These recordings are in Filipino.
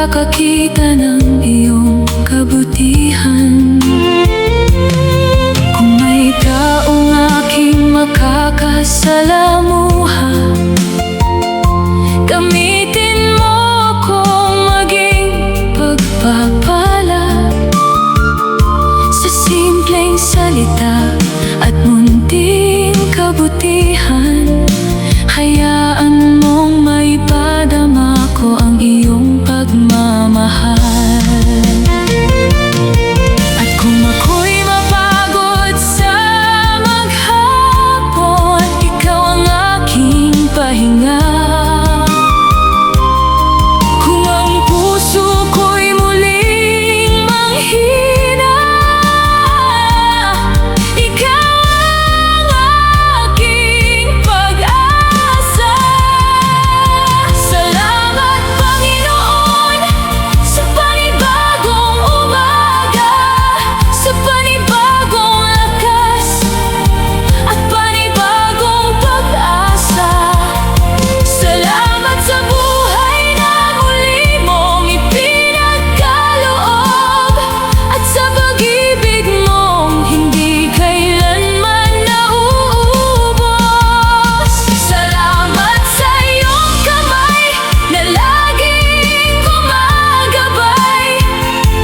nakakakita ng iyong kabutihan. Kung may taong aking makakasalamuha, gamitin mo akong maging pagpapala sa simpleng salita at munting kabutihan. Hayaan mong maipadama ko ang iyong pagmamahal. At kung ako'y mapagod sa maghapon, ikaw ang aking pahinga. Kung ang puso ko'y muling manghina, ikaw ang aking pag-asa. Salamat, Panginoon, sa panibagong umaga, sa panibagong lakas at panibagong pag-asa. Salamat sa buhay na muli mong ipinagkaloob at sa pag-ibig mong hindi kailanman nauubos. Salamat sa iyong kamay na laging gumagabay.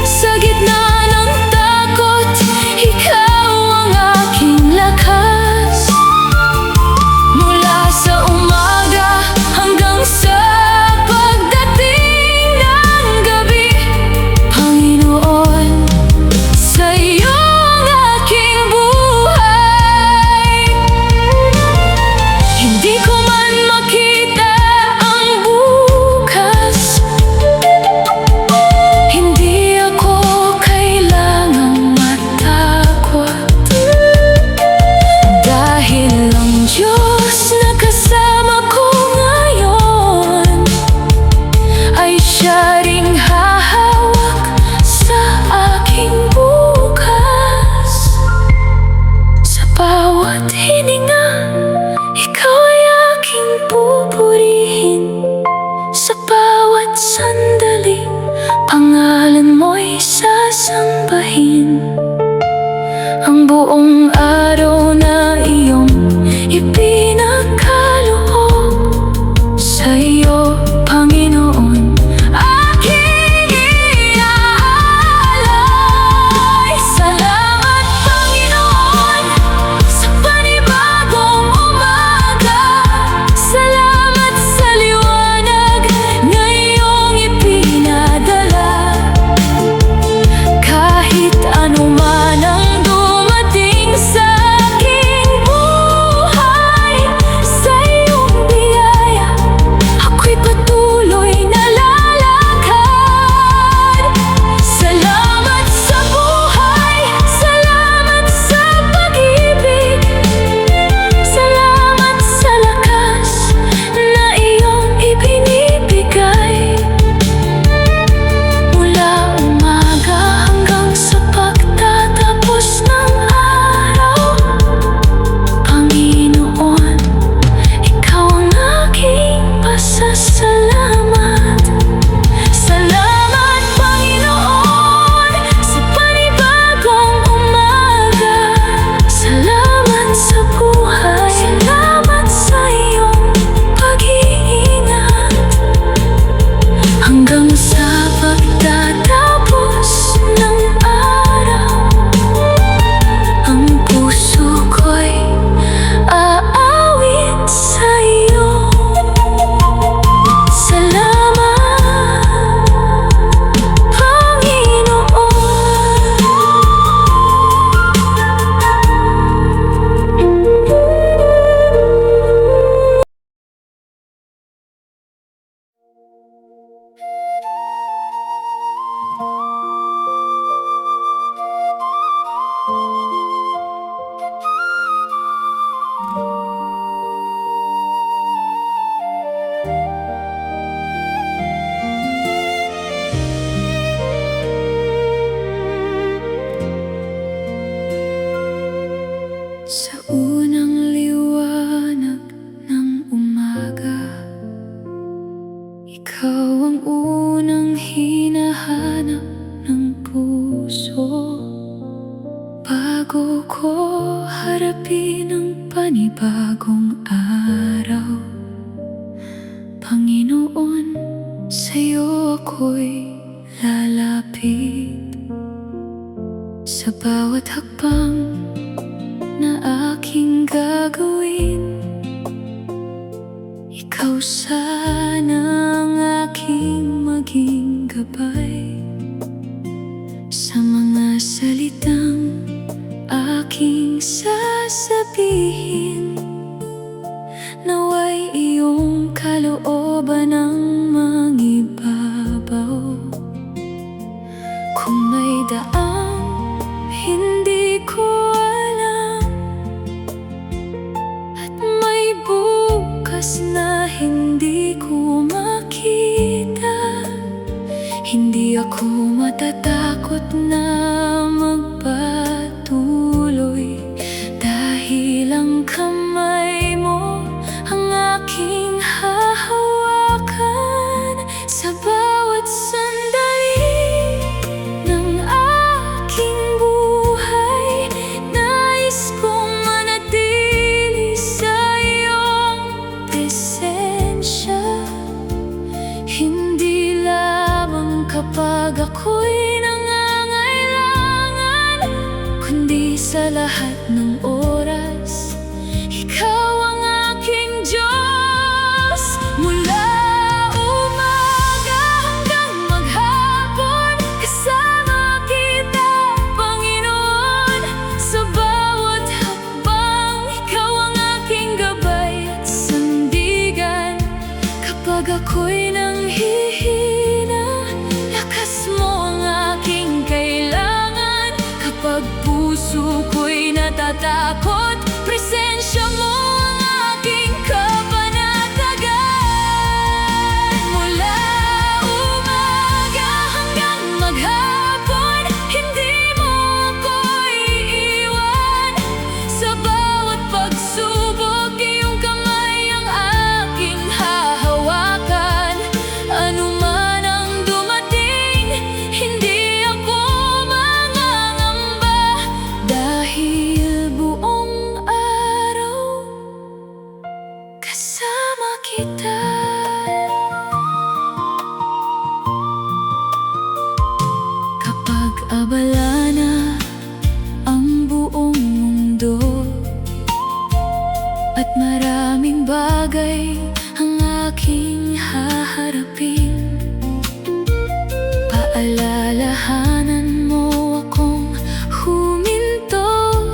Sa gitna ng takot, ikaw ang aking lakas. Mula sa umaga hanggang sa pagdating ng gabi, Panginoon, sa iyo ang aking buhay. Hindi ko man makita ang bukas, hindi ako kailangang matakot, dahil ang Diyos na kasama ko ngayon ay siya ring hahawak sa aking bukas. Sa bawat hininga, ikaw ay aking pupurihin. Sa bawat sandali, pangalan mo'y sasambahin. Ang buong araw na iyong ipinagkaloob, sa iyo, Panginoon, aking iaalay. Salamat, Panginoon, sa panibagong umaga. Salamat sa liwanag na iyong ipinadala. Kahit anuman ang dumating sa aking buhay, sa iyong biyaya ako'y patuloy Ikaw ang unang hinahanap ng puso bago ko harapin ang panibagong araw. Panginoon, sa'yo ako'y lalapit sa bawat hakbang na aking gagawin. Ikaw sana ang aking maging gabay sa mga salitang aking sasabihin. Naway iyong kalooban ang mangibabaw. Kung may daang hindi ko alam at may bukas na hindi ko makita, hindi ako matatakot na magpatuloy dahil ang kamay mo ang aking hahawakan sa bawat sandali ng aking buhay. Nais kong manatili sa iyong presensya, hindi lamang kapag ako'y nangangailangan, kundi sa lahat ng oras. Ikaw ang aking Diyos. Mula umaga hanggang maghapon, kasama kita, Panginoon. Sa bawat hakbang, ikaw ang aking gabay at sandigan. Kapag ako'y nanghihina, lakas mo ang aking kailangan. Kapag puso ko'y natatakot, presensya mo ang aking kapanatagan. Mula umaga hanggang maghapon, hindi mo ako iiwan. Sa bawat pagsubok, iyong kamay ang aking hahawakan. Ano man ang dumating, hindi ako mangangamba, dahil buong araw kasama kita. Kapag abala na ang buong mundo at maraming bagay ang aking haharapin, paalalahanan mo akong huminto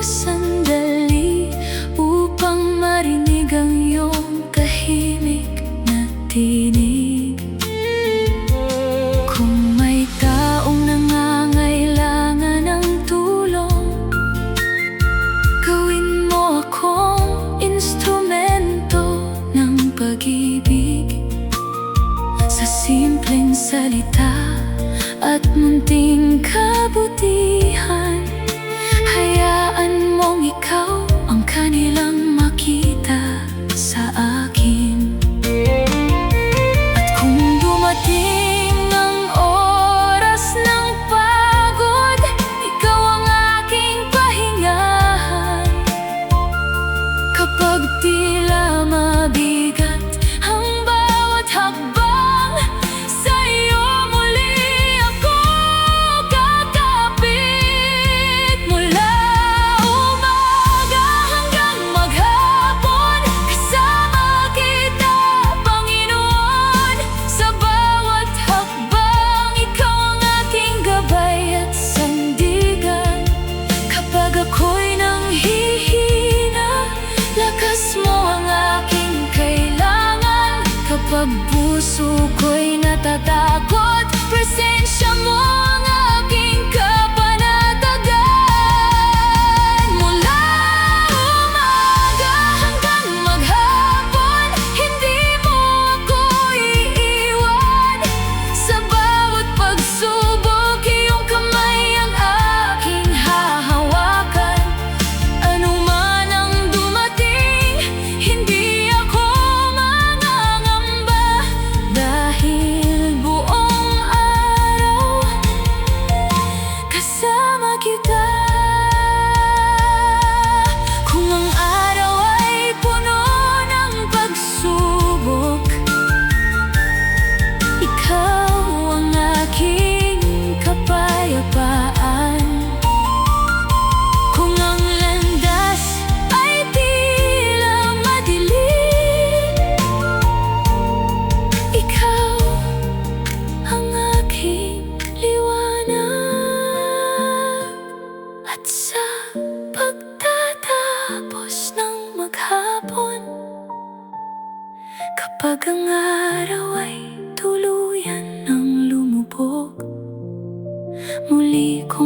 sandali upang marinig ang iyong tahimik na tinig. Kung may taong nangangailangan ng tulong, gawin mo akong instrumento ng pag-ibig. Sa simpleng salita at munting kabutihan, hayaan mong ikaw ang kanilang makita sa akin. At kung dumating ang oras ng pagod, ikaw ang aking pahingahan. Kapag tila mabigat ang bawat hakbang, sa iyo muli ako kakapit.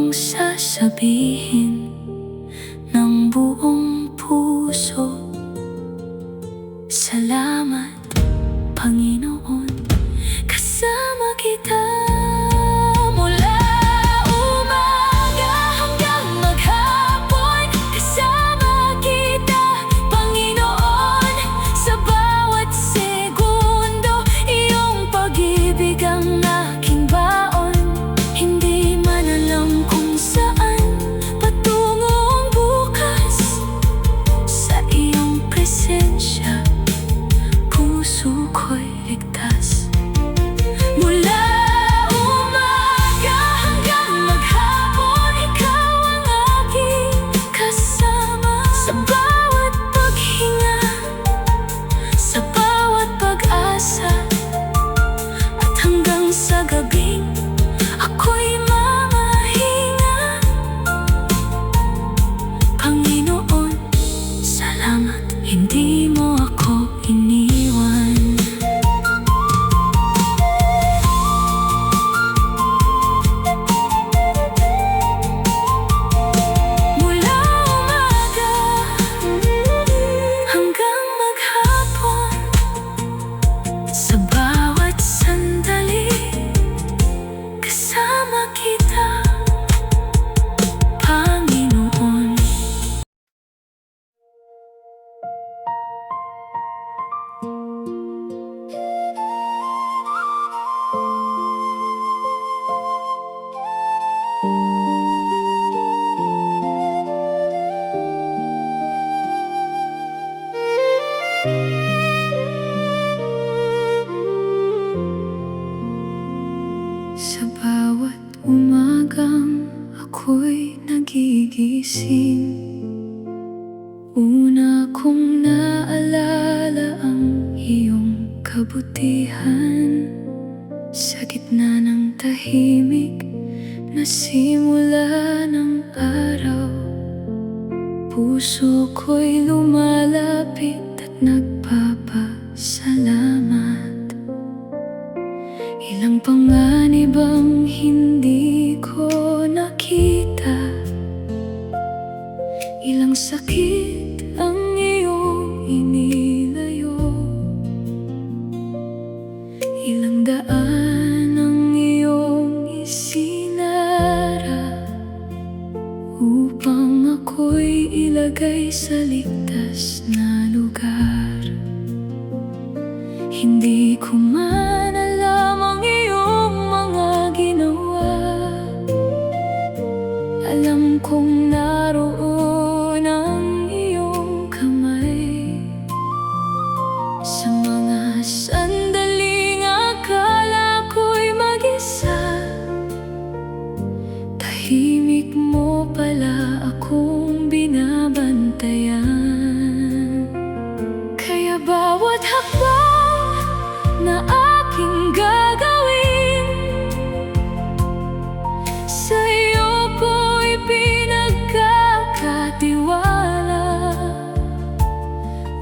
kong sasabihin ng buong puso. Salamat, Panginoon, kasama kita. Mula umaga hanggang maghapon, kasama kita, Panginoon. Sa bawat segundo, iyong pag-ibig ang aking baon. Hindi man alam kung saan patungo ang bukas, sa iyong presensya puso ko'y ligtas. Mula umaga hanggang maghapon, ikaw ang aking kasama. Sa bawat paghinga, sa bawat pag-asa, at hanggang sa gabing ako'y mamahinga. Panginoon, salamat, hindi mo ako iniwan. Mula umaga hanggang maghapon, sa bawat sandali, kasama kita, Panginoon. Sa bawat umagang ako'y nagigising, una kong naalala ang iyong kabutihan. Sa gitna ng tahimik na simula ng araw, puso ko'y lumalapit at nagpapasalamat. Ilang panganib ang hindi ko nakita, ilang sakit ang iyong inilayo, ilang daan ang iyong isinara, upang ako'y ilagay sa ligtas na lugar. Hindi ko man alam ang iyong mga ginawa, alam kong naroon ang iyong kamay. Sa mga sandaling akala ko'y mag-isa, tahimik mo pala akong binabantayan. Kaya bawat hakbang na aking gagawin, sa iyo ko'y pinagkakatiwala.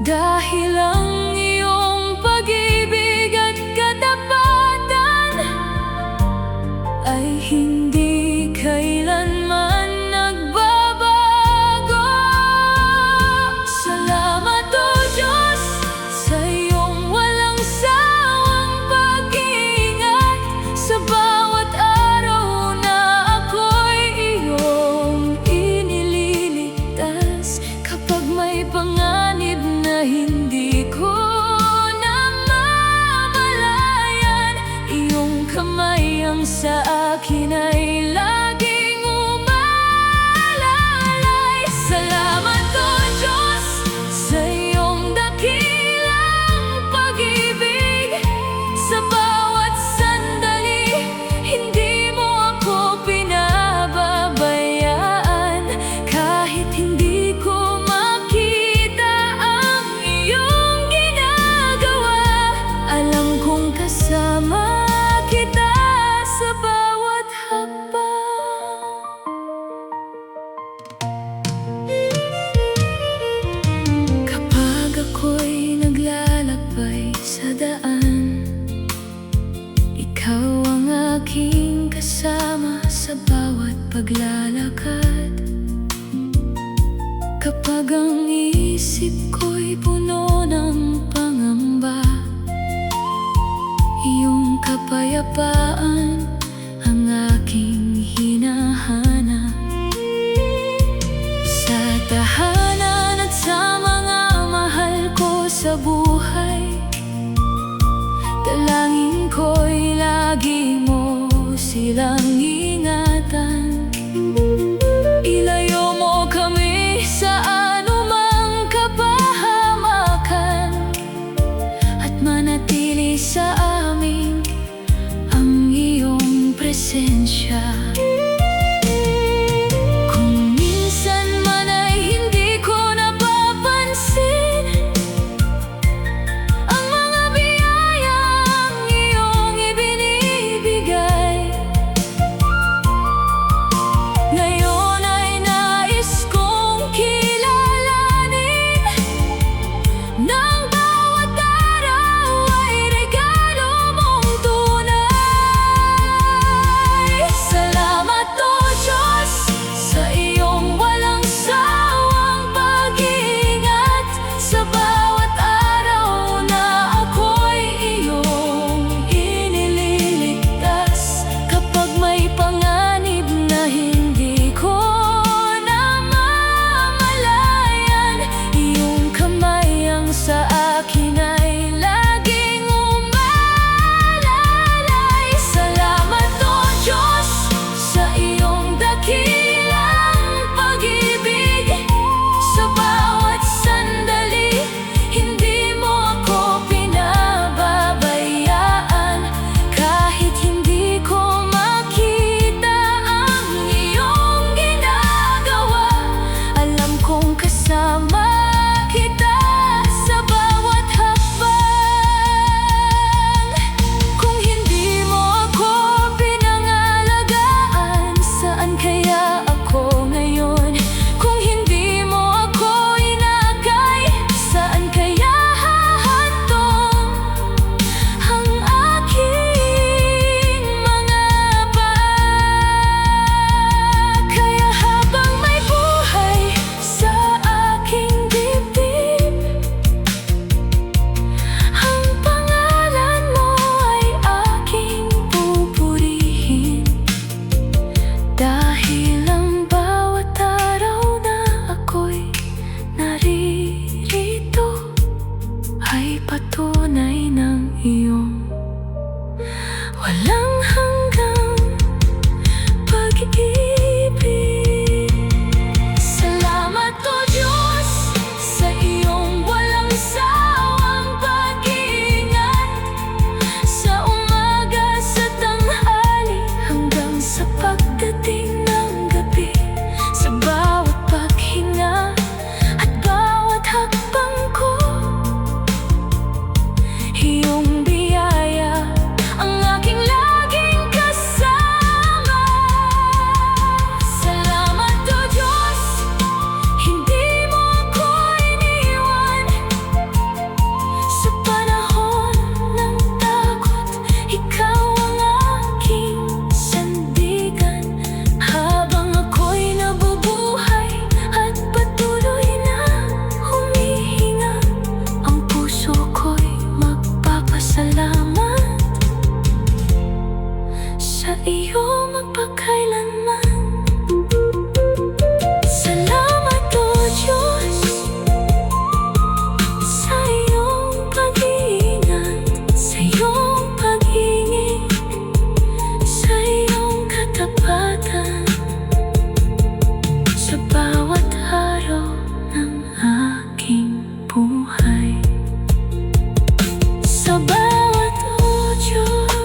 Dahil ang iyong pag-ibig at katapatan ay hindi kailanman nagbabago. Salamat, O Diyos, sa iyong walang sawang pag-iingat. Sa bawat araw na ako'y iyong inililigtas. Kapag may panganib na hindi ko namamalayan, iyong kamay ang sa akin ay laging umalalay. Salamat, O Diyos, sa iyong dakilang pag-ibig. Sa bawat sandali, hindi mo ako pinababayaan. Kahit hindi ko makita ang iyong ginagawa, alam kong kasama kita sa bawat hakbang. sa bawat paglalakad. Kapag ang isip ko'y puno ng pangamba, iyong kapayapaan ang aking hinahanap. Sa tahanan at sa mga mahal ko sa buhay, dalangin ko'y lagi mo silang ingatan. Ilayo mo kami sa anumang kapahamakan, at manatili sa amin ang iyong presensya. Kung minsan man ay hindi ko napapansin ang mga biyayang iyong ibinibigay, ngayon ay nais kong kilalanin ng bawat araw ay regalo mong tunay. Salamat, O Diyos, sa iyong walang sawang pag-iingat, sa bawat araw na ako'y iyong inililigtas. Kapag may panganib na hindi ko namamalayan, iyong kamay ang sa akin ay laging umalalay. Salamat, O Diyos, sa iyong dakilang pag-ibig, sa bawat sandali hindi mo ako pinababayaan. Kahit hindi ko makita ang iyong ginagawa, alam kong kasama kita sa bawat hakbang. Kung hindi mo ako pinangalagaan, saan kaya ako ngayon? Kung hindi mo ako inakay, saan kaya hahantong ang aking mga paa? Kaya habang may buhay sa aking dibdib, ang pangalan mo ay aking pupurihin. Dahil ang bawat araw na ako'y naririto ay patunay ng iyong walang hanggang pag-ibig. Salamat, O Diyos, sa iyong walang sawang pag-iingat, sa umaga, sa tanghali, hanggang sa pagdating ng gabi. Sa bawat paghinga at bawat hakbang ko, iyong biyaya ang aking laging kasama. Salamat, O Diyos, hindi mo ako iniwan. Sa panahon ng takot, ikaw ang aking sandigan. Habang ako'y nabubuhay at patuloy na humihinga, ang puso ko'y magpapasalamat sa iyo magpakailanman. Salamat, O Diyos, sa iyong pag-iingat, sa iyong pag-ingin, sa iyong katapatan, sa bawat araw ng aking buhay. Sa bawat, O Diyos.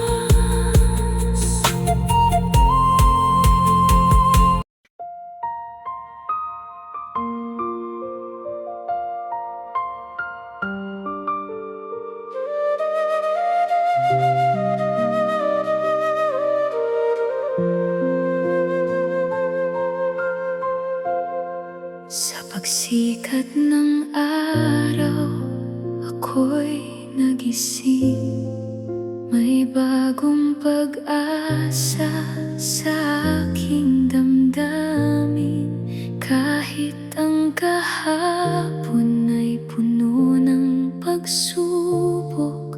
Sa pagsikat ng araw, ako'y nagising. May Panibagong pag-asa sa aking damdamin. Kahit ang kahapon ay puno ng pagsubok,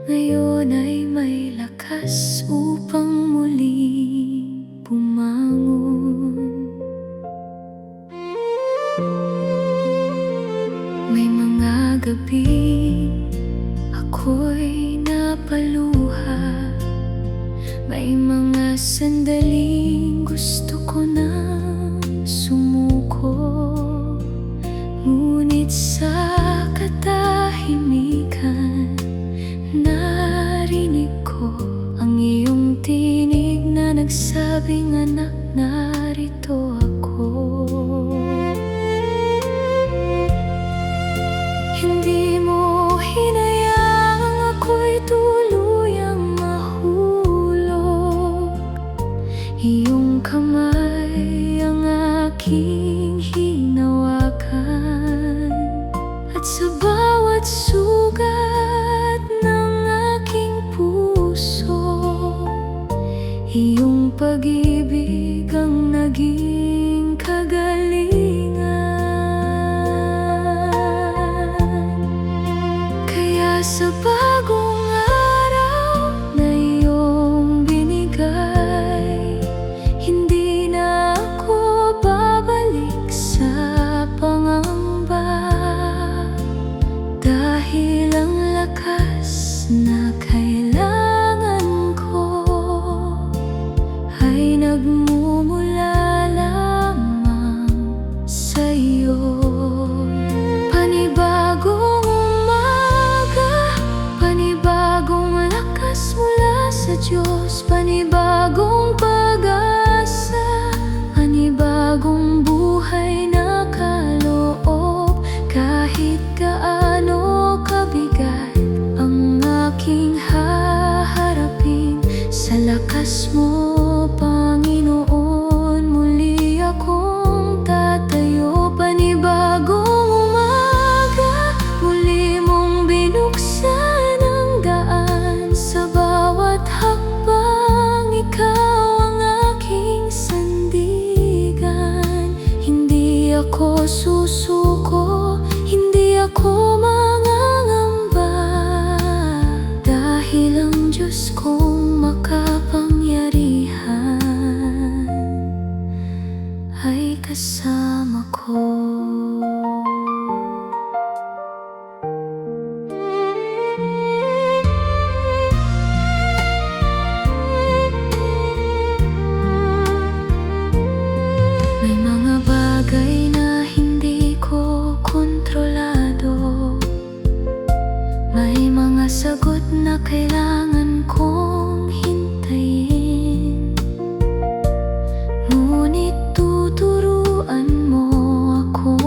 ngayon ay may lakas upang muling bumangon. May mga gabi ako'y napaluha, may mga sandaling gusto ko nang sumuko. Ngunit sa katahimikan, narinig ko ang iyong tinig na nagsabing, anak, narito ako. Hindi mo hinayaang ako'y tuluyang mahulog. Iyong kamay ang aking hinawakan, at sa bawat sugat ng aking puso, iyong pag-ibig ang naging kagalingan. Sa bagong araw na iyong binigay, hindi na ako babalik sa pangamba, dahil ang lakas na kailangan ko ay nagmumula lamang sa iyo. Diyos, panibagong pag-asa, panibagong buhay na kaloob. Kahit gaano kabigat ang aking haharapin, sa lakas mo, Panginoon, muli akong tatayo. Panibagong umaga, muli mong binuksan ang daan. Sa bawat hakbang, ikaw ang aking sandigan. Hindi ako susuko, hindi ako mangangamba, dahil ang Diyos kong makapangyarihan ay kasama ko. May mga sagot na kailangan kong hintayin, ngunit tuturuan mo akong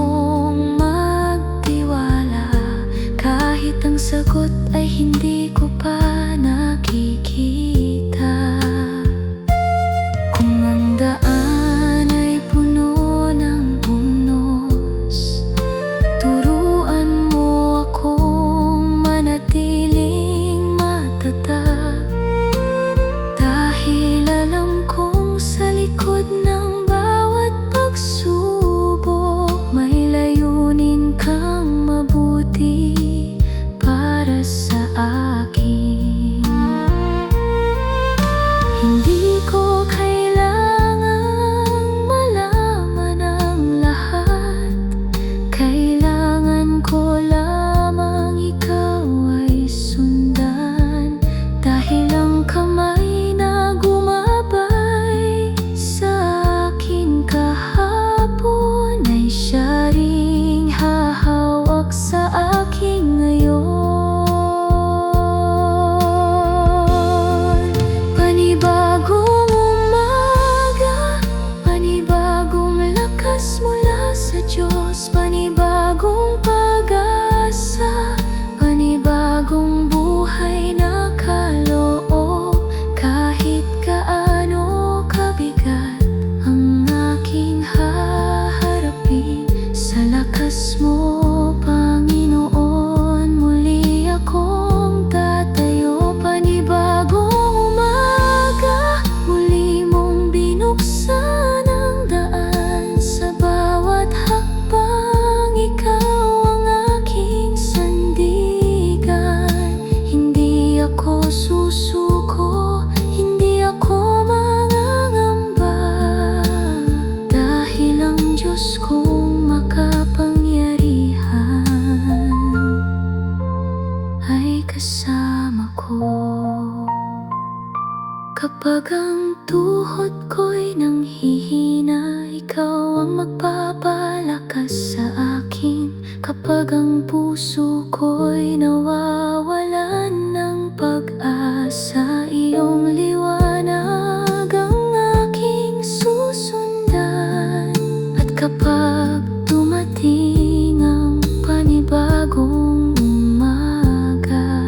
Kapag ang tuhod ko'y nanghihina, ikaw ang magpapalakas sa akin. Kapag ang puso ko'y nawawalan ng pag-asa, iyong liwanag ang aking susundan. At kapag dumating ang panibagong umaga,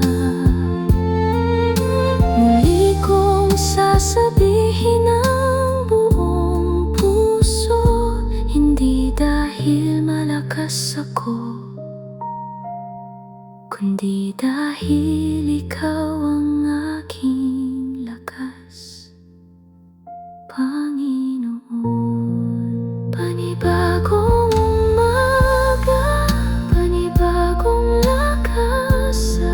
muli kong sasabihin ang buong puso, hindi dahil malakas ako, kundi dahil ikaw ang aking lakas, Panginoon. Panibagong umaga, panibagong lakas,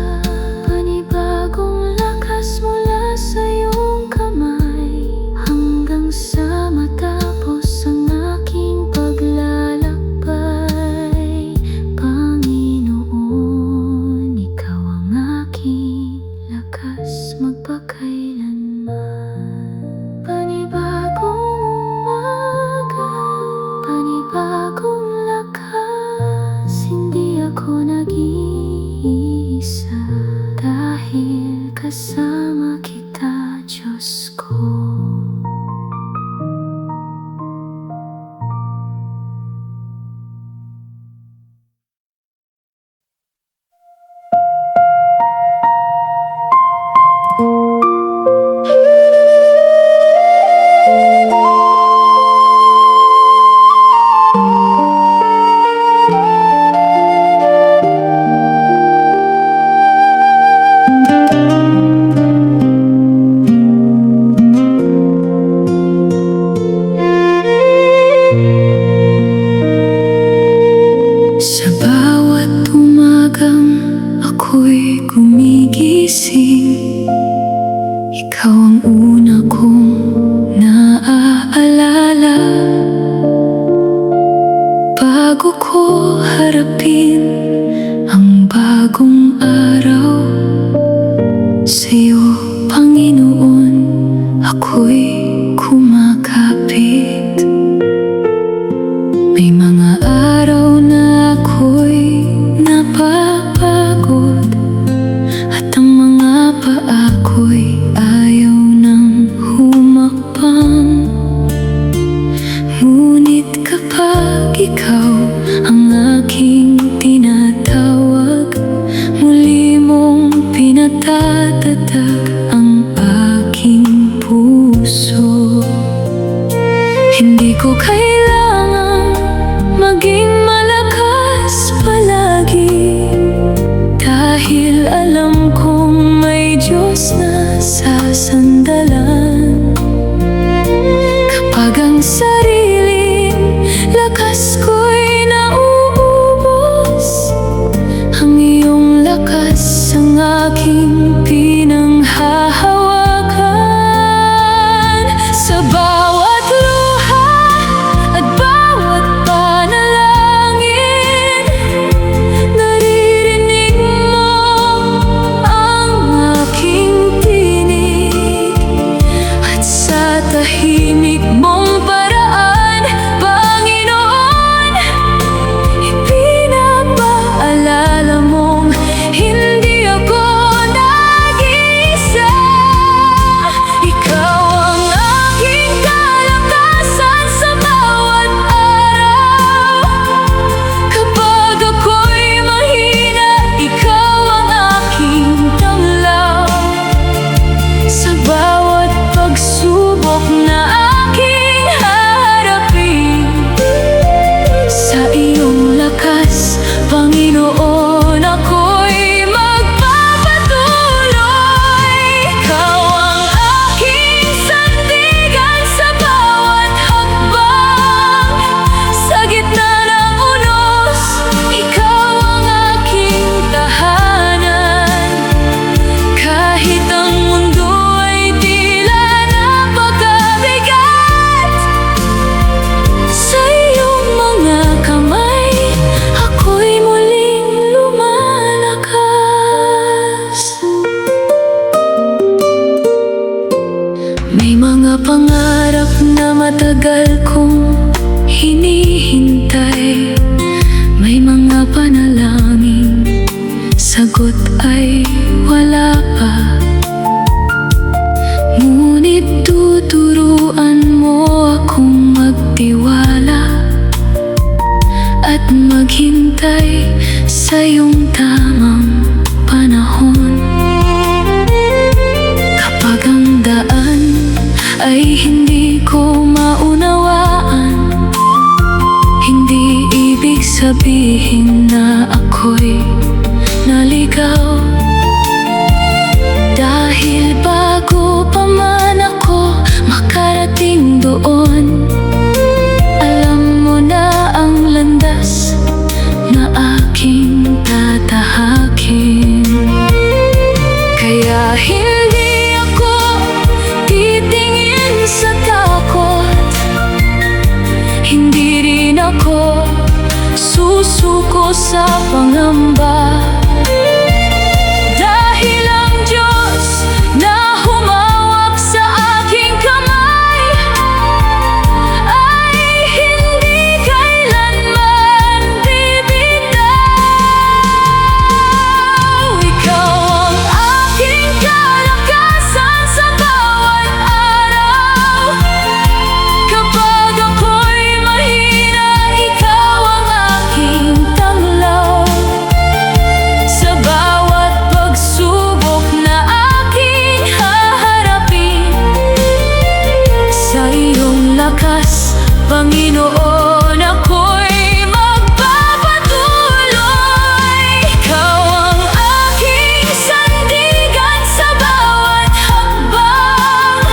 panibagong lakas mula sa iyong kamay, hanggang sa matapos ang aking paglalakbay. Panginoon, ikaw ang aking lakas magpakailanman. Panibagong umaga, panibagong lakas, hindi ako nag-iisa, dahil kasama kita, Diyos ko. Sa bawat umagang ako'y gumigising, ikaw ang una kong naaalala. Bago ko harapin ang bagong araw, sa'yo, Panginoon, ako'y kumakapit. May mga araw na ako'y napapagod, at ang mga paa ko'y ayaw nang humakbang. Ngunit kapag ikaw ang aking tinatawag, muli mong pinatatatag ang aking puso. Hindi ko kailangang maging malakas palagi, dahil alam kong may Diyos na sasandalan. Kapag ang sariling lakas ko'y nauubos, ang iyong lakas ang aking pinanghahawakan. Sa bawat luha at bawat panalangin, naririnig mo ang aking tinig. May mga pangarap na matagal kong hinihintay. May mga panalangin, sagot ay wala pa. Ngunit tuturuan mo akong magtiwala at maghintay sa iyong tamang panahon. Kapag ang daan ay hindi ko maunawaan, hindi ibig sabihin na ako'y naligaw. Dahil bago pa man ako makarating doon, alam mo na ang landas na aking tatahakin. Kaya hindi ako titingin sa takot, hindi rin ako susuko sa pangamba. Dahil ang Diyos na humawak sa aking kamay ay hindi kailanman bibitaw. Ikaw ang aking kalakasan sa bawat araw. Kapag ako'y mahina, ikaw ang aking tanglaw. Sa bawat pagsubok na aking haharapin, sa iyong lakas, Panginoon, ako'y magpapatuloy. Ikaw ang aking sandigan sa bawat hakbang.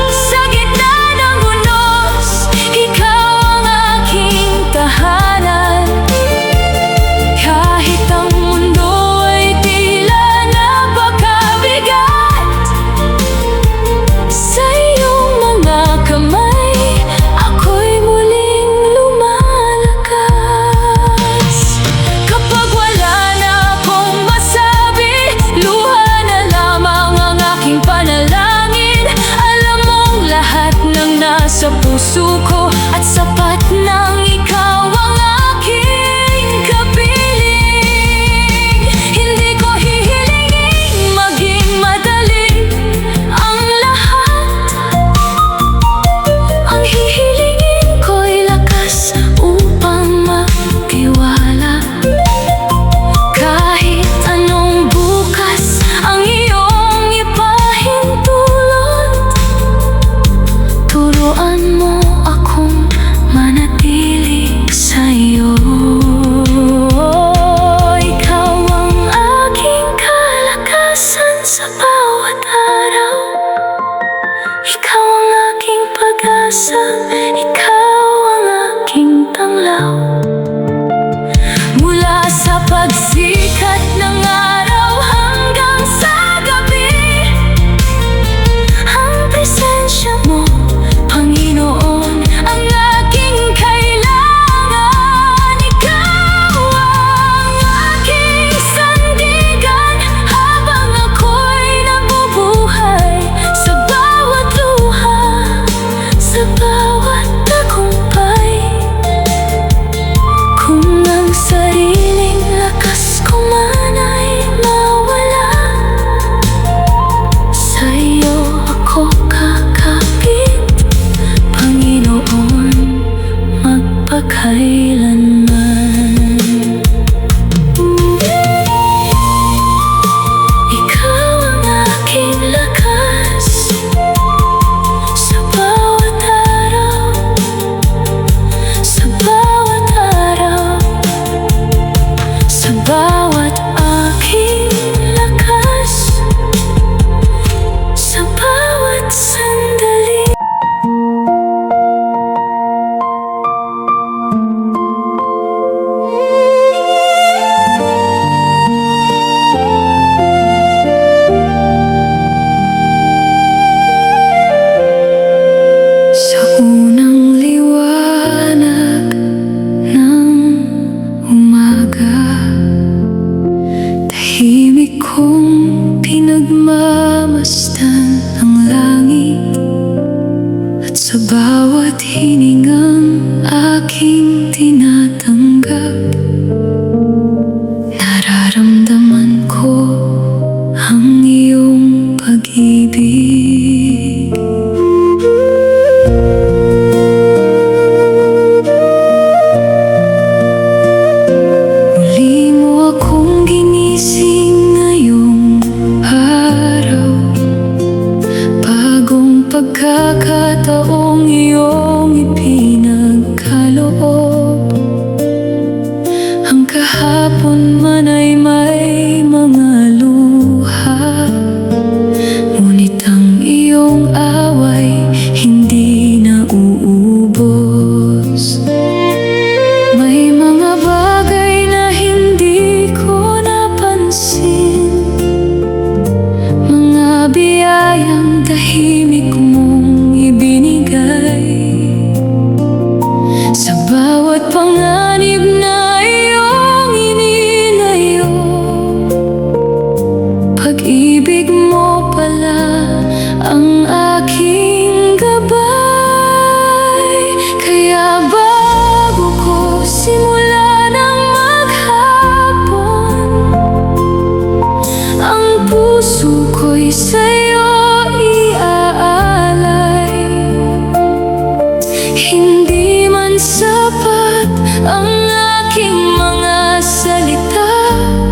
Sa gitna ng unos, ikaw ang aking tahanan. Kahit ang mundo ay tila napakabigat, sa iyong mga kamay ako'y muling lumalakas. Kapag wala na akong masabi, luha na lamang ang aking panalangin. Alam mong lahat ng nasa puso ko, at sapat nang ikaw ang aking kapiling. Hindi ko hihilingin maging madali ang lahat. Ang hihilingin ko'y lakas upang magtiwala. Kahit anong bukas ang iyong ipahintulot, turuan mo akong manatili sa'yo. Ikaw ang aking kalakasan sa bawat araw. Ikaw ang aking pag-asa, ikaw ang aking tanglaw. Mula sa pagsikat ng araw hanggang sa gabi, ang presensya mo, Panginoon, ang aking kailangan. Ikaw ang aking sandigan habang ako'y nabubuhay. Sa bawat luha, sa bawat tagumpay, kung ang sariling lakas ko man ay pagkakataong iyong ipinagkaloob. Ang kahapon man ay may mga luha, ngunit ang iyong away hindi na uubos. May mga bagay na hindi ko napansin, mga biyayang tahimik mong ibinigay. Sa bawat panganib na iyong inilayo, pag-ibig mo pala ang aking gabay. Kaya bago ko simulan ang maghapon, ang puso ko'y sa'yo iaalay. Hindi man sapat ang aking mga salita,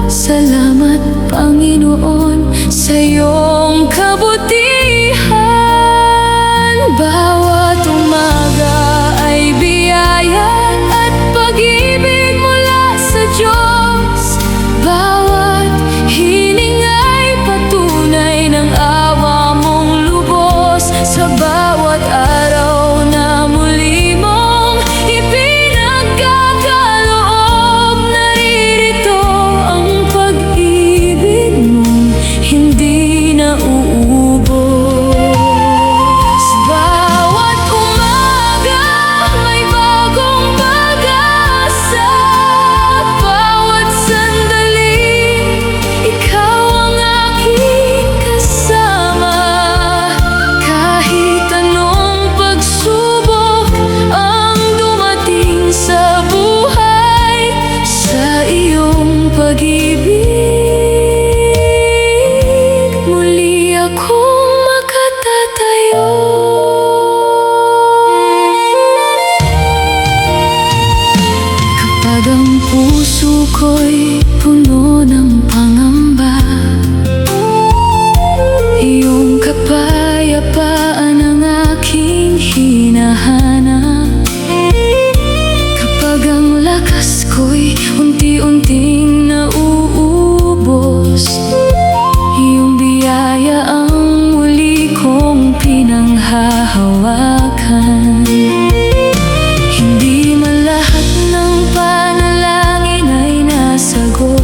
salamat Panginoon sa iyong kabutihan. Bawat umaga ay biyaya at pag-ibig mula sa Diyos. Bawat hiling ay patunay ng awa mong lubos. Sa bawat araw na muli mong ipinagkakaloob, naririto ang pag-ibig mong hindi na uubos. Bawat umaga may bagong pag-asa, bawat sandali ikaw ang aking kasama. Kahit anong pagsubok ang dumating sa buhay, sa iyong pag-ibig muli akong makatatayo. Kapag ang puso ko'y puno ng pangamba, iyong kapayapaan ang aking hinahanap. Kapag ang lakas ko'y unti-unting nauubos, iyong biyaya ang muli kong pinanghahawakan. Hindi man lahat ng panalangin ay nasagot,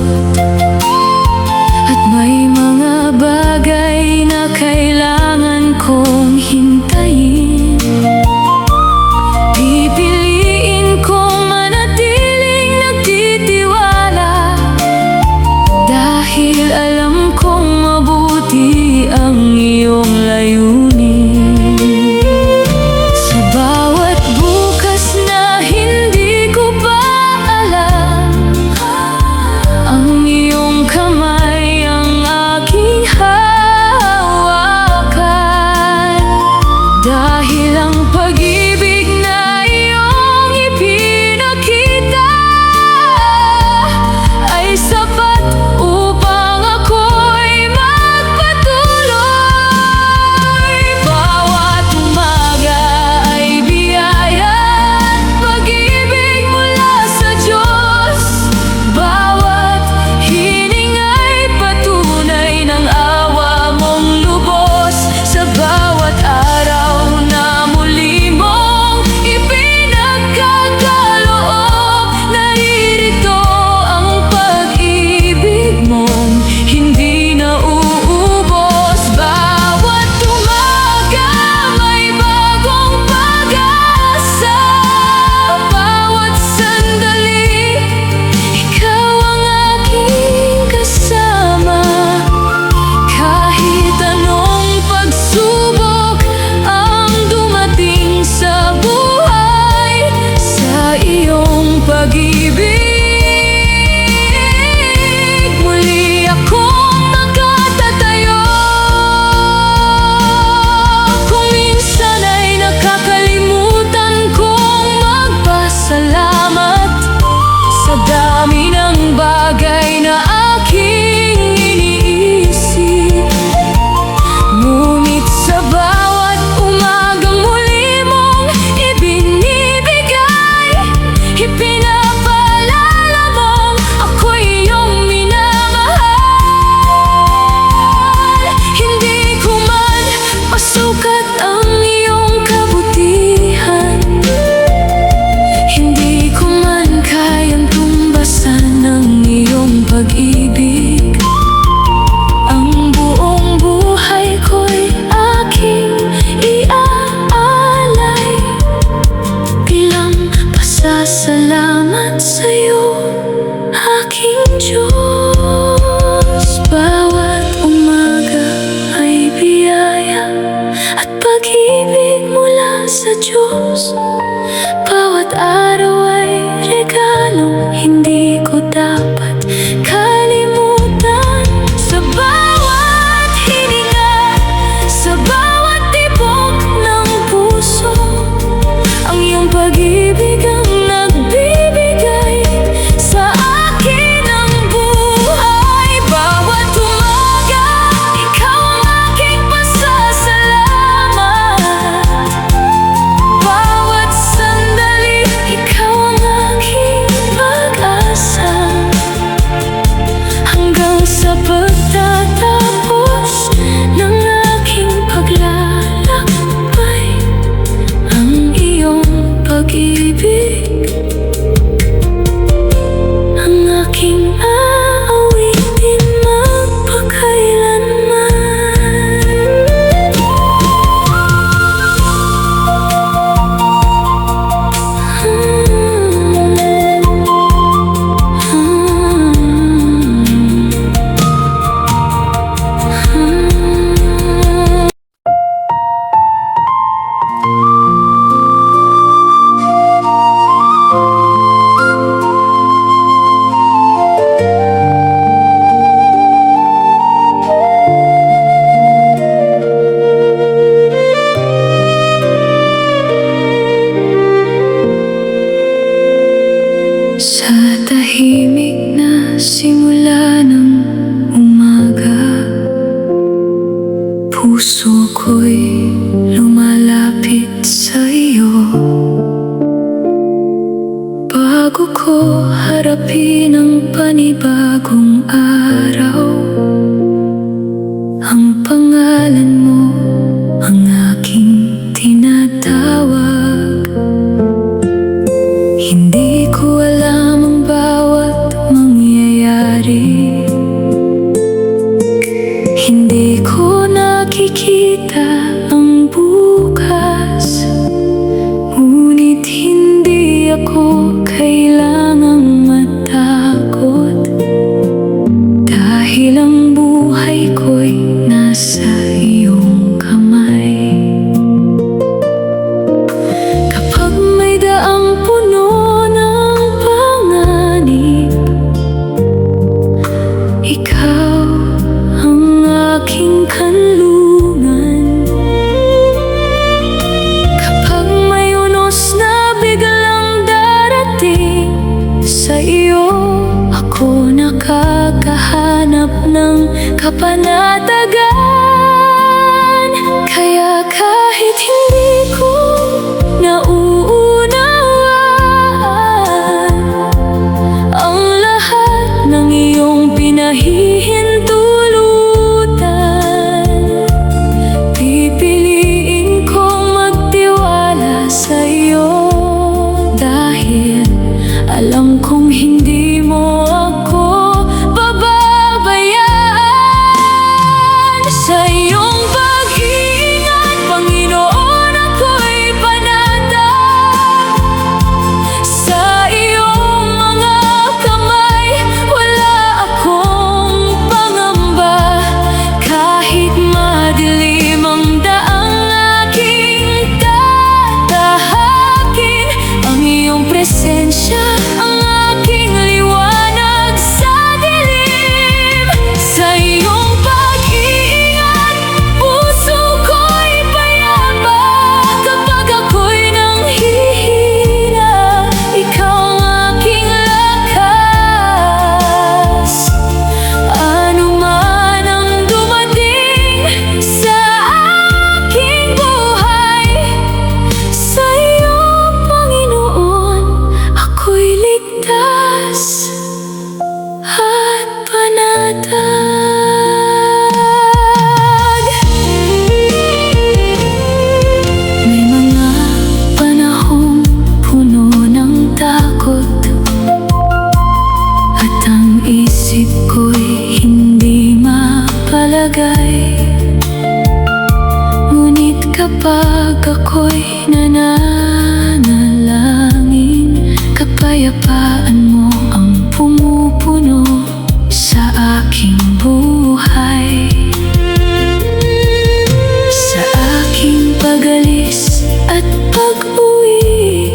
at may mga bagay na kailangan kong hintayin. Pipiliin kong manatiling nagtitiwala, dahil alam kong mabuti ang iyong layunin. Sa bawat bukas na hindi ko pa alam, ang iyong kamay ang aking hawakan. Dahil ang pag-ibig na iyong ipinakita ay sapat upang ako'y magpatuloy. Bawat umaga ay biyaya at pag-ibig mula sa Diyos. Bawat hiling ay patunay ng awa mong lubos. Sa bawat araw na muli mo sukat ang iyong kabutihan. Hindi ko man kayang tumbasan ang iyong pag-ibig. Ang buong buhay ko'y aking iaalay bilang pasasalamat sa'yo, aking Diyos. Bawat umaga ay biyaya at pag-ibig mula sa Diyos. Bawat araw ay regalo, hindi ko dapat kalimutan. Sa bawat hininga, sa bawat tibok ng puso, ang iyong pag-ibig ang nagbibigay sa akin ng buhay. Bawat umaga, ikaw ang aking pasasalamat. Bawat sandali, ikaw ang aking pag-asa. Hanggang sa pagtatapos ng aking paglalakbay, ang iyong pag-ibig ang aking aawitin magpakailanman. Sa tahimik na simula ng umaga, puso ko'y lumalapit sa iyo. Bago ko harapin ang panibagong araw, ang pangalan mo ang aking tinatawag. Hindi ko alam ang bawat mangyayari, hindi ko nakikita ang bukas, ngunit hindi ako kailangang matakot, dahil ang buhay ko'y nasa iyong kamay. Kapag may daang puno ng panganib, ikaw ang aking kanlungan. Kapag may unos na biglang darating, sa iyo ako nakakahanap ng kapanatagan. Kaya kahit hindi ko nauunawaan ang lahat ng iyong pinahihintulutan, pipiliin kong magtiwala sa iyo, dahil alam kong hindi mo ako pababayaan. Kapag ako'y nananalangin, kapayapaan mo ang pumupuno sa aking buhay. Sa aking pag-alis at pag-uwi,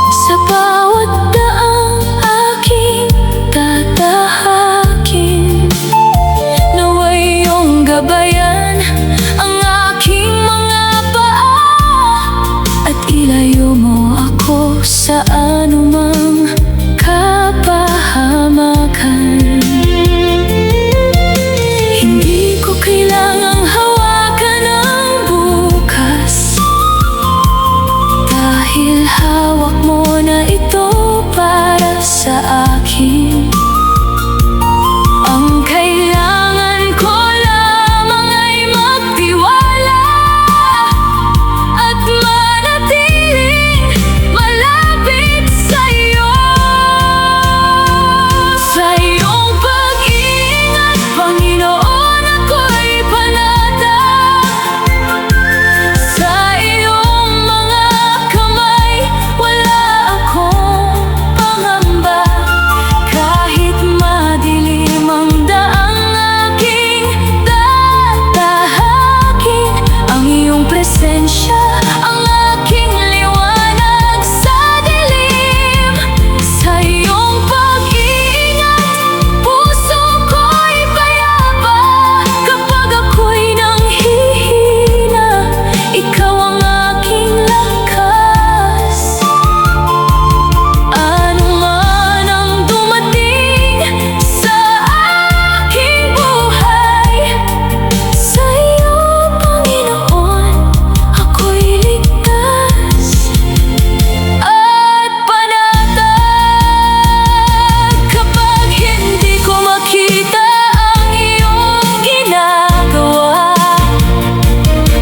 sa bawat daang aking tatahakin, naway iyong gabayan ang aking mga paa, at ilayo mo ako sa anumang kapahamakan. Hindi ko kailangang hawakan ang bukas, dahil hawak mo na ito para sa akin. Ang kailangan ko lamang ay magtiwala at manatiling malapit sa'yo. Sa iyong pag-iingat, Panginoon, ako'y panatag. Sa iyong mga kamay, wala akong pangamba. Kahit madilim ang daang aking tatahakin, ang iyong presensya ang aking liwanag sa dilim. Sa iyong pag-iingat, puso ko'y payapa. Kapag ako'y nanghihina, ikaw ang aking lakas. Ano man ang dumating sa aking buhay, sa iyo, Panginoon, ako'y ligtas at panatag. Kapag hindi ko makita ang iyong ginagawa,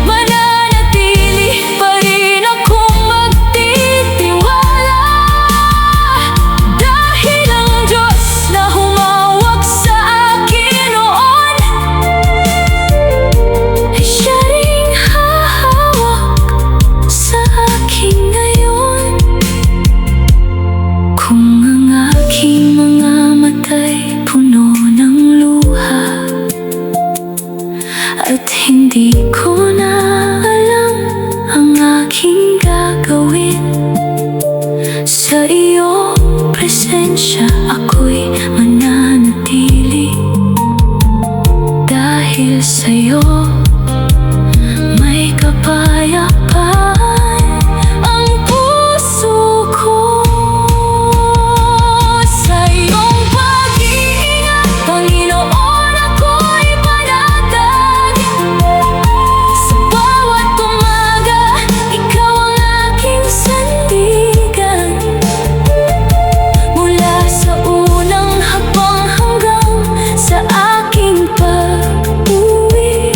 mananatili pa rin akong magtitiwala, dahil ang Diyos na humawak sa akin noon ay siya ring hahawak sa akin ngayon. Kung ang aking mga mata'y puno ng luha, at hindi ko na alam ang aking gagawin, sa iyong presensya ako'y mananatili. Dahil sa'yo may kapayapaan ang puso ko. Sa iyong pag-iingat, Panginoon, ako'y panatag. Sa bawat umaga, ikaw ang aking sandigan. Mula sa unang hakbang hanggang sa aking pag-uwi,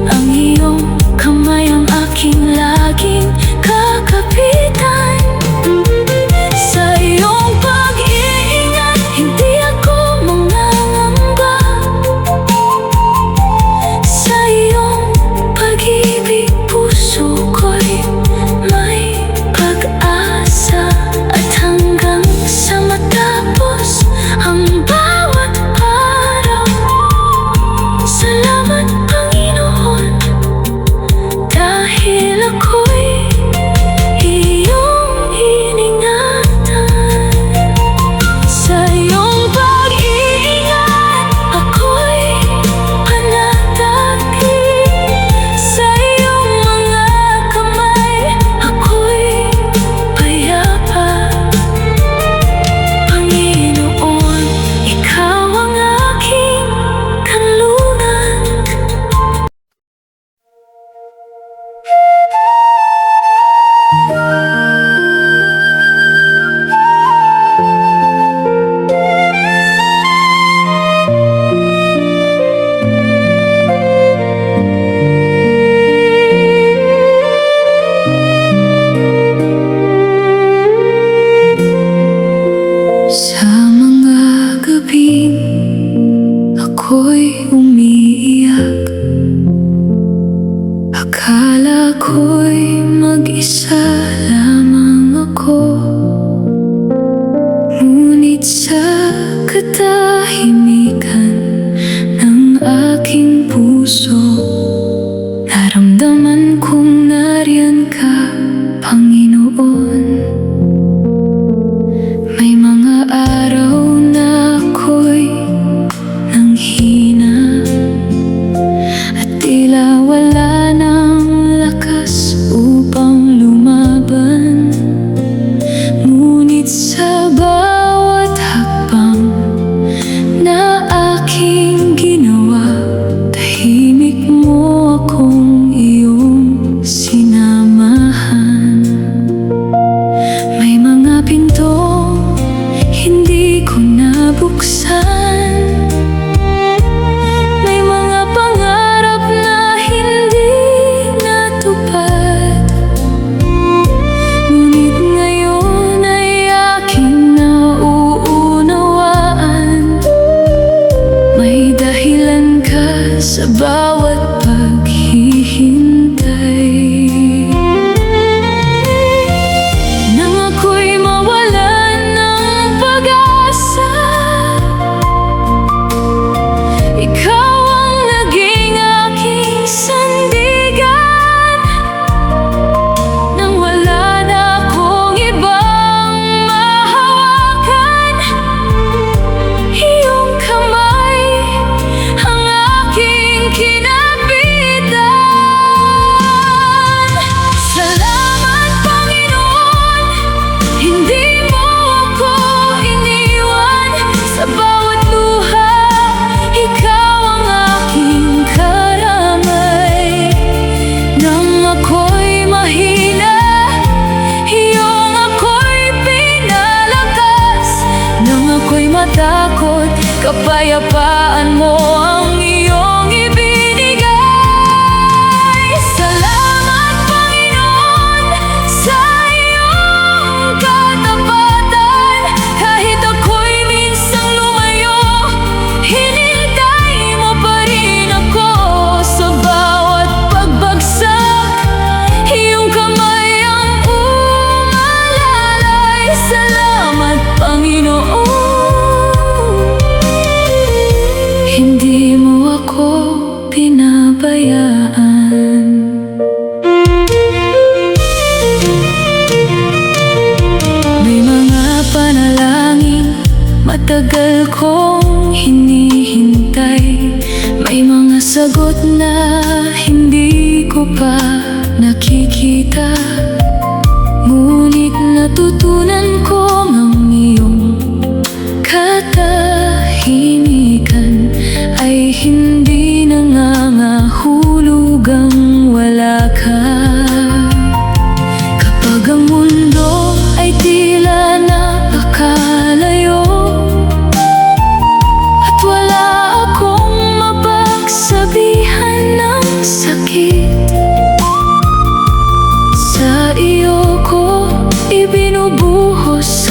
ang iyong kamay ang aking laging kakapitan. Sa iyong pag-iingat, hindi ako mangangamba. Sa iyong pag-ibig, puso ko'y may pag-asa, at hanggang sa matapos ang bawat araw. Salamat, Panginoon, dahil ako'y iyong iningatan. Sa iyong pag-iingat, ako'y panatagin. Sa iyong mga kamay, ako'y payapa. Panginoon, ikaw ang aking kanlungan. Sa mga gabing ako'y umiiyak, akala Akala ko'y mag-isa lamang ako, ngunit sa katahimikan ng aking puso, naramdaman kong nariyan ka, Panginoon. May mga araw na ako'y nanghina at tila wala nang lakas upang lumaban. Ngunit sa bawat hakbang na aking ginawa, tahimik mo akong iyong sinamahan. May mga pintong hindi ko nabuksan, may mga pangarap na hindi natupad, ngunit ngayon ay aking nauunawaan. May dahilan ka sa bawat paghihintay. Nang ako'y mawalan ng pag-asa, ikaw ang naging aking sandigan. Nang wala na akong ibang mahawakan, iyong kamay ang aking kinabitan. Salamat, Panginoon, hindi mo ako iniwan. Sa bawat luha, ikaw ang aking karamay. Nang ako'y mahina, iyong ako'y pinalakas. Nang ako'y matakot, kapayapaan mo ang iyong ibinigay. Salamat, Panginoon, sa iyong katapatan. Kahit ako'y minsang lumayo, hinintay mo pa rin ako. Sa bawat pagbagsak, iyong kamay ang umalalay. Salamat, Panginoon, hindi mo ako pinabayaan. May mga panalangin matagal kong hinihintay, may mga sagot na hindi ko pa nakikita, ngunit natutunan ko ang iyong katahimikan ay hindi nangangahulugang wala ka. Kapag ang mundo ay tila napakalayo at wala akong mapagsabihan ng sakit, sa iyo ko ibinubuhos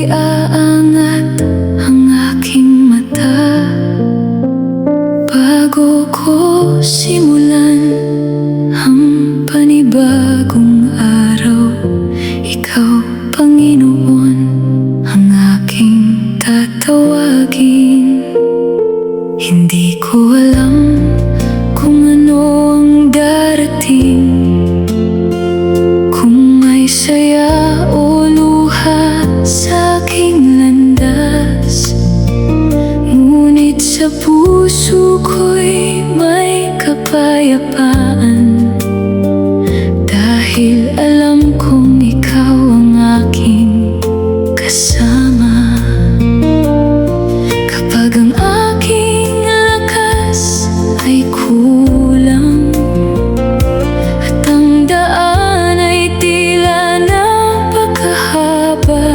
aangat ang aking mata bago ko simulan ang panibagong araw. Ikaw, Panginoon, ang aking tatawagin. Hindi ko alam kung ano ang darating, kung may saya o luha sa aking landas. Ngunit sa puso ko'y may kapayapaan, dahil alam kong ikaw ang aking kasama. Kapag ang aking lakas ay kulang at ang daan ay tila napakahaba,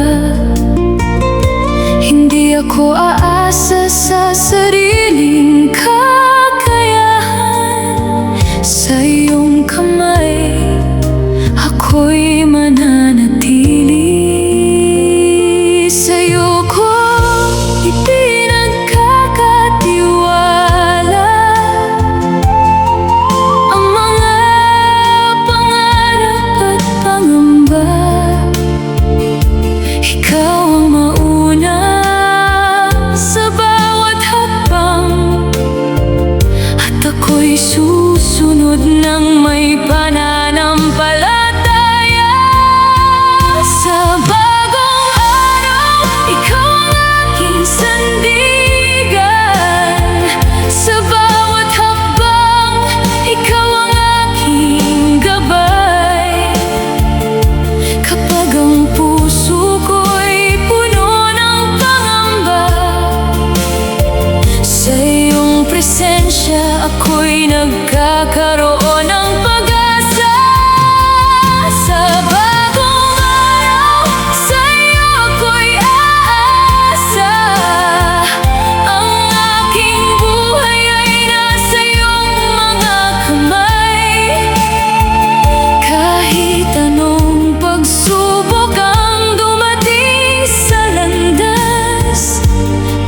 hindi ako aasa sa sariling kakayahan. Sa iyong kamay ako'y mananatili. Sa'yo ko ipinagkakatiwala ang mga pangarap at pangamba. Ikaw ang mauna sa bawat hakbang, at ako'y susunod ng may pananampalataya. Sa bagong araw, ikaw ang aking sandigan. Sa bawat hakbang, ikaw ang aking gabay. Kapag ang puso ko'y puno ng pangamba, sa iyong presensya ako'y nagkakaroon ng pag-asa. Sa bagong araw, sa iyo ako'y aasa. Ang aking buhay ay nasa iyong mga kamay. Kahit anong pagsubok ang dumating sa landas,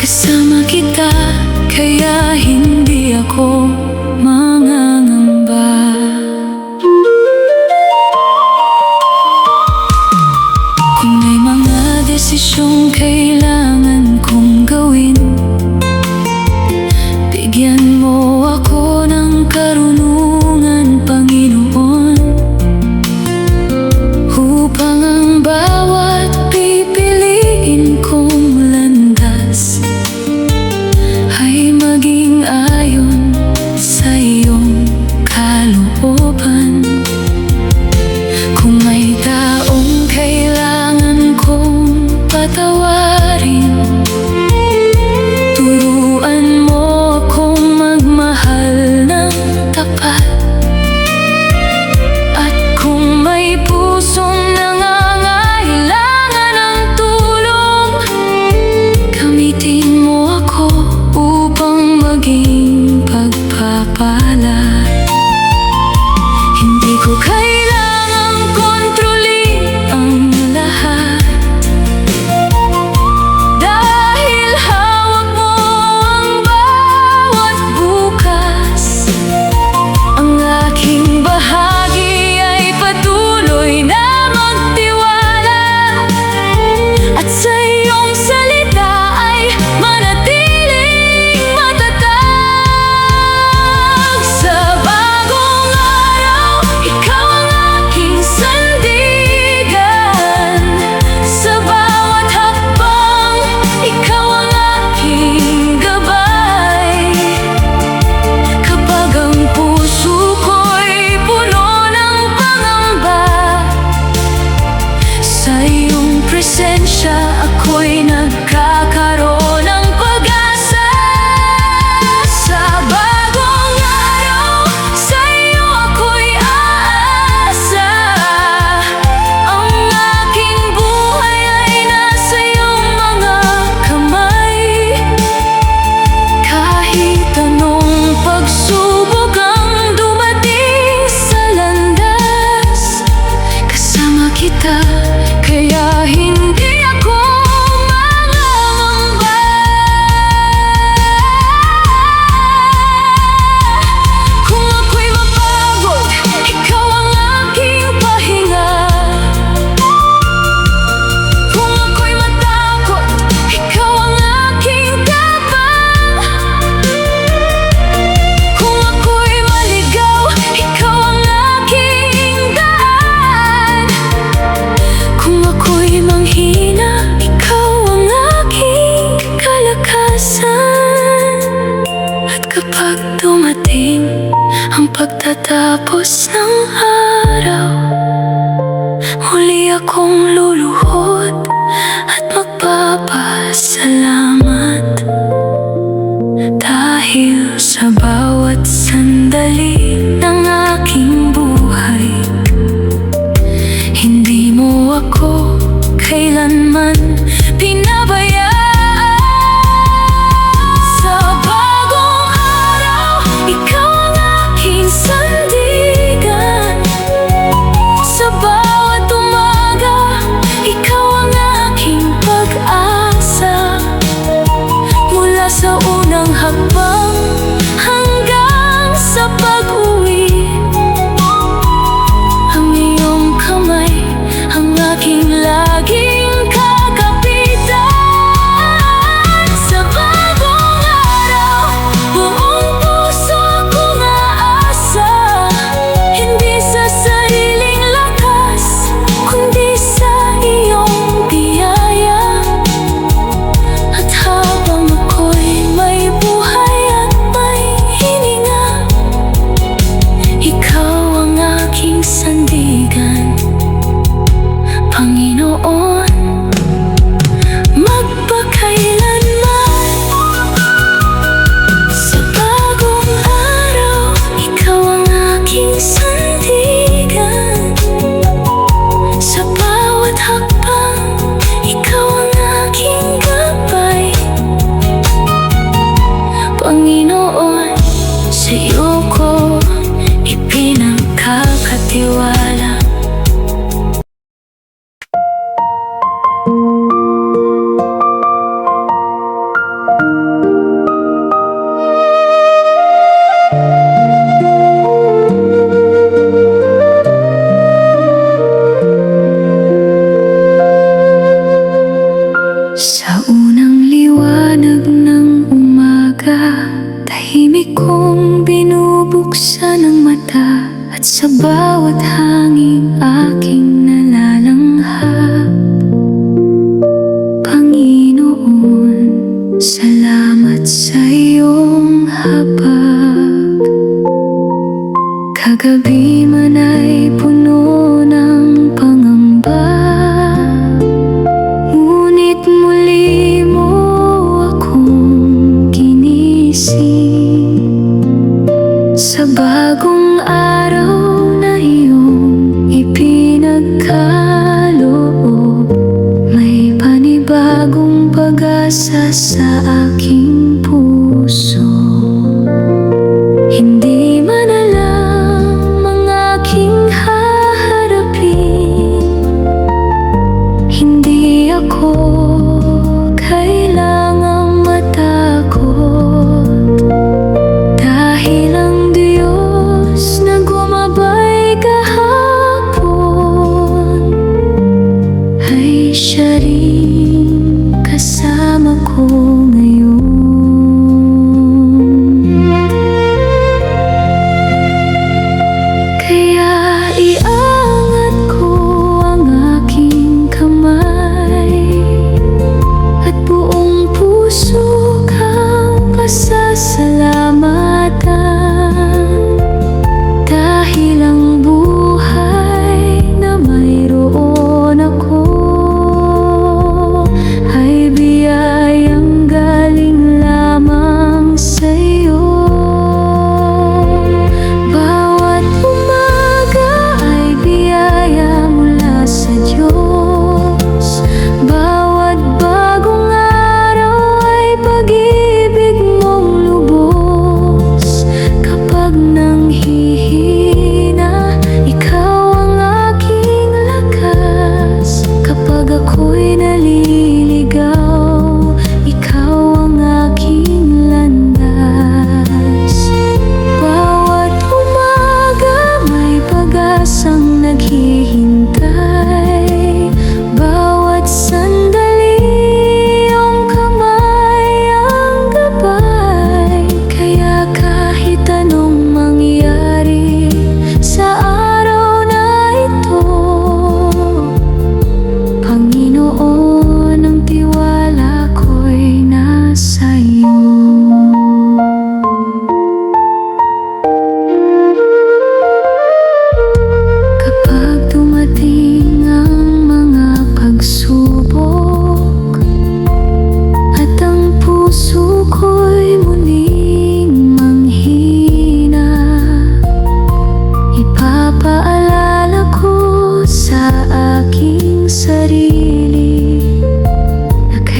kasama kita, kaya hindi ako mangangamba. Kung may mga desisyong kailangan kong gawin, bigyan mo ako ng karunungan, Panginoon, upang ang bawat pipiliin kong landas ay maging ayon sa iyong kalooban. Kung may taong kailangan kong patawarin, Pagkatapos ng araw, muli akong luluhod at magpapasalamat dahil sa bawat sandali ng aking buhay. Hindi mo ako kailanman pinabayaan. Sa bagong araw, ikaw ang aking sandigan. Sa bawat umaga, ikaw ang aking pag-asa. Mula sa unang hakbang hanggang sa pag-uwi, ang iyong kamay ang aking laging kakapitan. Sa bagong araw, buong puso kong aasa, hindi sa sariling lakas, kundi sa iyong biyaya. At habang ako'y may buhay at may hininga, ikaw ang aking sandigan, Panginoon, magpakailanman. Sa bagong araw, ikaw ang aking sandigan. Sa bawat hakbang, ikaw ang aking gabay. Panginoon, sa iyo ko ipinagkakatiwala. Sa unang liwanag ng umaga, tahimik kong binubuksan ang mata. At sa bawat hangin aking nalalanghap, Panginoon, salamat sa iyong habag. Kagabi man ay puno ng pangamba, ngunit muli mo akong ginising. Sa bagong araw na iyong ipinagkaloob, may panibagong pag-asa sa aking puso. Hindi man alam ang aking haharapin, hindi ako kailangang matakot, dahil ang Diyos na gumabay kahapon ay siya rin kasama ko ngayon.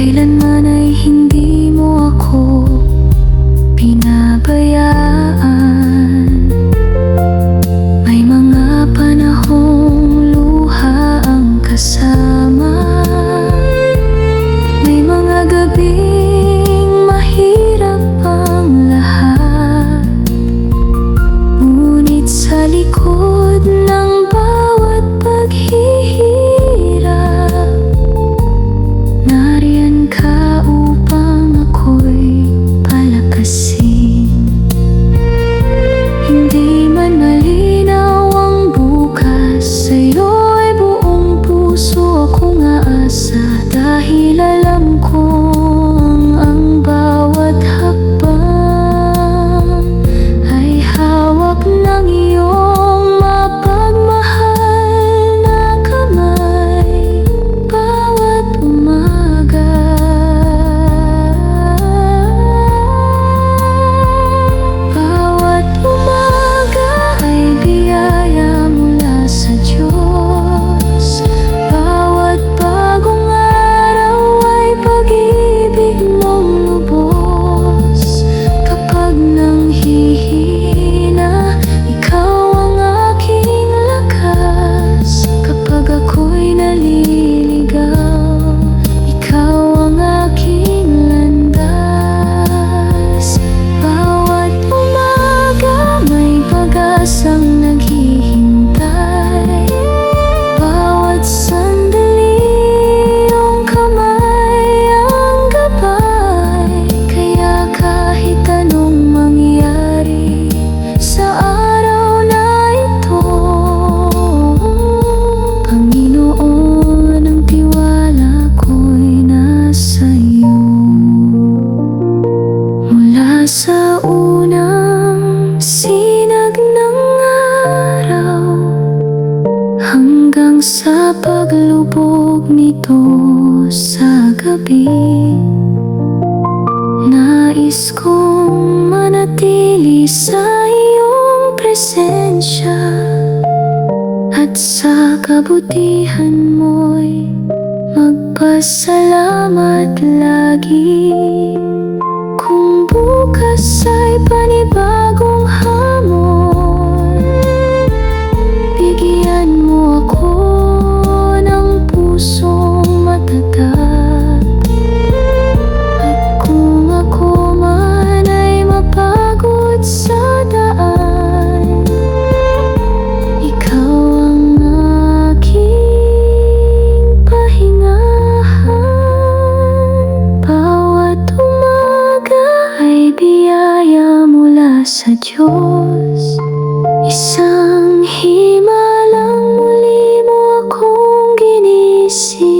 Kailanman ay hindi mo ako pinabayaan. May mga panahong luha ang kasama. May mga gabing mahirap ang lahat. Ngunit sa likod ng bawat paghihirap, nariyan ka upang ako'y palakasin. Hindi man malinaw ang bukas, sa'yo'y buong puso akong aasa. Dahil alam kong ang bawat hakbang ay hawak ng iyong mapagmahal na kamay. Bawat umaga, bawat umaga ay biyaya mula sa Diyos. Bawat bagong araw ay pag-ibig mong lubos. Kapag nanghihina, ikaw ang aking lakas. Kapag ako'y naliligaw, ikaw ang aking landas. Bawat umaga may pag-asang naghihintay. Bawat sandali iyong kamay ang gabay. Kaya kahit anong mangyari sa araw na ito, Panginoon, ang tiwala ko'y nasa iyo. Mula sa unang sinag ng araw hanggang sa paglubog nito sa gabi, nais kong manatili sa iyong presensya. At sa kabutihan mo'y magpasalamat lagi. Kung bukas ay panibagong hamon, bigyan mo ako ng pusong matatag. At kung ako man ay mapagod sa daan, ikaw ang aking pahingahan. Bawat umaga ay biyaya mula sa Diyos. Isang himalang muli mo akong ginising.